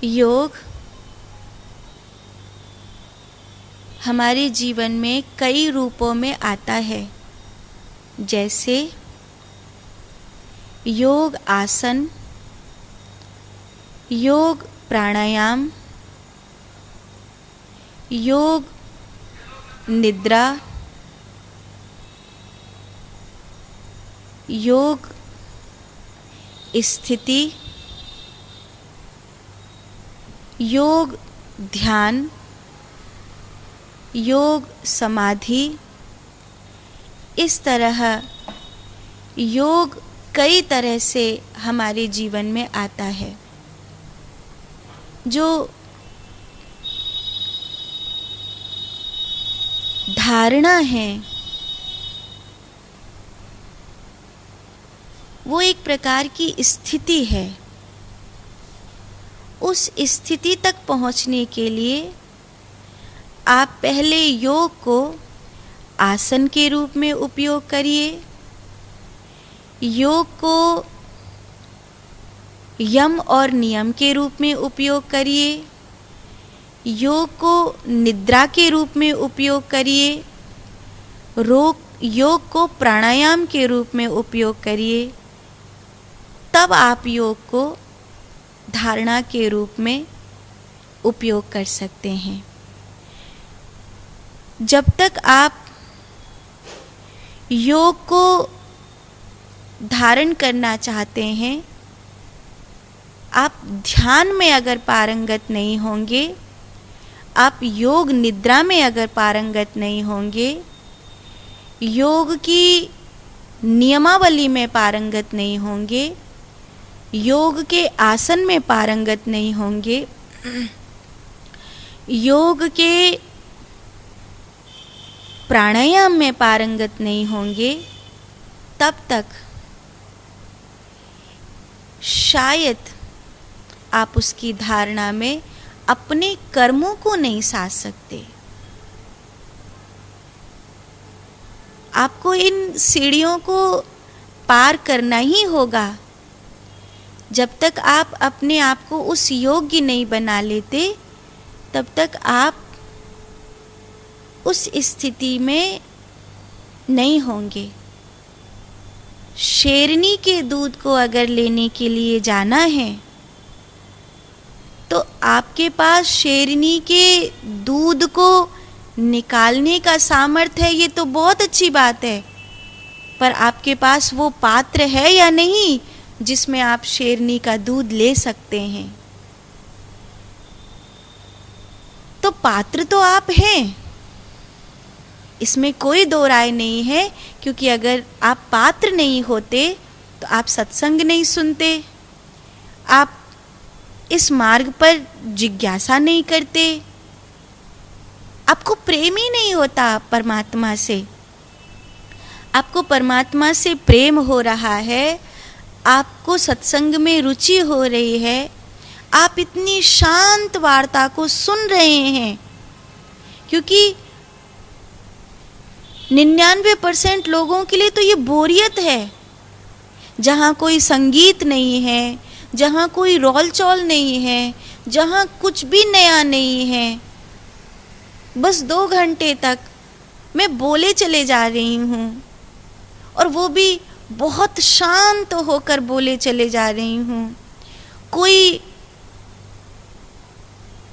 योग हमारे जीवन में कई रूपों में आता है, जैसे योग आसन, योग प्राणायाम, योग निद्रा, योग स्थिति, योग ध्यान, योग समाधि। इस तरह योग कई तरह से हमारे जीवन में आता है। जो धारणा है वो एक प्रकार की स्थिति है। उस स्थिति तक पहुंचने के लिए आप पहले योग को आसन के रूप में उपयोग करिए, योग को यम और नियम के रूप में उपयोग करिए, योग को निद्रा के रूप में उपयोग करिए, योग को प्राणायाम के रूप में उपयोग करिए। तब आप योग को धारणा के रूप में उपयोग कर सकते हैं। जब तक आप योग को धारण करना चाहते हैं, आप ध्यान में अगर पारंगत नहीं होंगे, आप योग निद्रा में अगर पारंगत नहीं होंगे, योग की नियमावली में पारंगत नहीं होंगे, योग के आसन में पारंगत नहीं होंगे, योग के प्राणायाम में पारंगत नहीं होंगे, तब तक शायद आप उसकी धारणा में अपने कर्मों को नहीं साध सकते। आपको इन सीढ़ियों को पार करना ही होगा। जब तक आप अपने आप को उस योग्य नहीं बना लेते, तब तक आप उस स्थिति में नहीं होंगे। शेरनी के दूध को अगर लेने के लिए जाना है, तो आपके पास शेरनी के दूध को निकालने का सामर्थ्य है, ये तो बहुत अच्छी बात है, पर आपके पास वो पात्र है या नहीं जिसमें आप शेरनी का दूध ले सकते हैं। तो पात्र तो आप हैं, इसमें कोई दो राय नहीं है, क्योंकि अगर आप पात्र नहीं होते तो आप सत्संग नहीं सुनते, आप इस मार्ग पर जिज्ञासा नहीं करते, आपको प्रेम ही नहीं होता परमात्मा से। आपको परमात्मा से प्रेम हो रहा है, आपको सत्संग में रुचि हो रही है, आप इतनी शांत वार्ता को सुन रहे हैं, क्योंकि 99% लोगों के लिए तो ये बोरियत है। जहाँ कोई संगीत नहीं है, जहाँ कोई रोल चोल नहीं है, जहाँ कुछ भी नया नहीं है, बस 2 घंटे तक मैं बोले चले जा रही हूँ, और वो भी बहुत शांत होकर बोले चले जा रही हूँ। कोई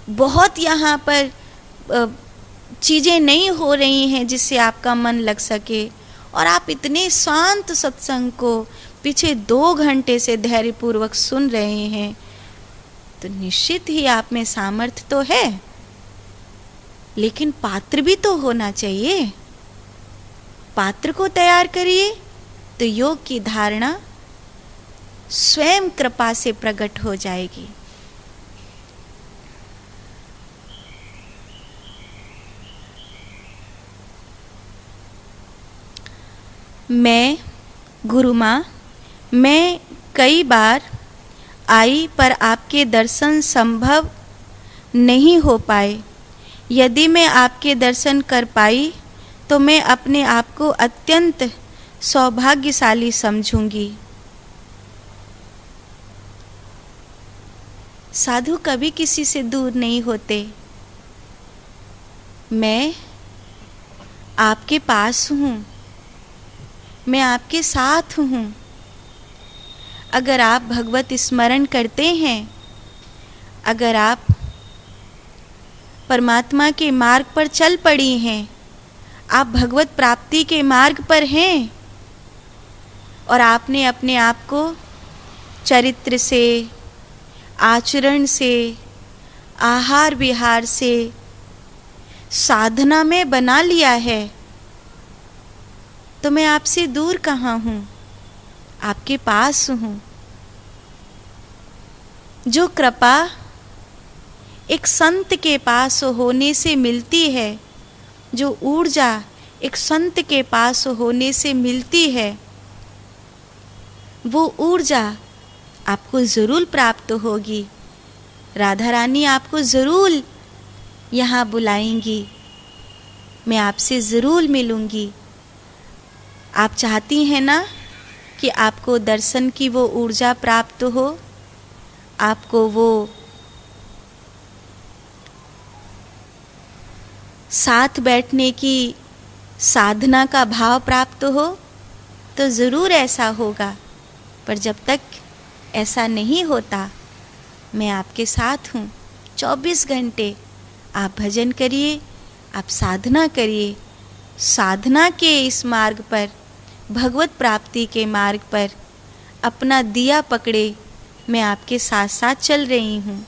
बहुत यहाँ पर चीज़ें नहीं हो रही हैं जिससे आपका मन लग सके, और आप इतने शांत सत्संग को पीछे 2 घंटे से धैर्यपूर्वक सुन रहे हैं, तो निश्चित ही आप में सामर्थ्य तो है, लेकिन पात्र भी तो होना चाहिए। पात्र को तैयार करिए तो योग की धारणा स्वयं कृपा से प्रकट हो जाएगी। मैं गुरु माँ, मैं कई बार आई पर आपके दर्शन संभव नहीं हो पाए। यदि मैं आपके दर्शन कर पाई तो मैं अपने आप को अत्यंत सौभाग्यशाली समझूंगी। साधु कभी किसी से दूर नहीं होते। मैं आपके पास हूँ, मैं आपके साथ हूँ। अगर आप भगवत स्मरण करते हैं, अगर आप परमात्मा के मार्ग पर चल पड़ी हैं, आप भगवत प्राप्ति के मार्ग पर हैं और आपने अपने आप को चरित्र से, आचरण से, आहार विहार से, साधना में बना लिया है, तो मैं आपसे दूर कहाँ हूँ, आपके पास हूँ। जो कृपा एक संत के पास होने से मिलती है, जो ऊर्जा एक संत के पास होने से मिलती है, वो ऊर्जा आपको ज़रूर प्राप्त होगी। राधा रानी आपको ज़रूर यहाँ बुलाएंगी, मैं आपसे ज़रूर मिलूँगी। आप चाहती हैं ना कि आपको दर्शन की वो ऊर्जा प्राप्त हो, आपको वो साथ बैठने की साधना का भाव प्राप्त हो, तो ज़रूर ऐसा होगा। पर जब तक ऐसा नहीं होता, मैं आपके साथ हूँ। 24 घंटे आप भजन करिए, आप साधना करिए। साधना के इस मार्ग पर, भगवत प्राप्ति के मार्ग पर अपना दिया पकड़े मैं आपके साथ साथ चल रही हूँ।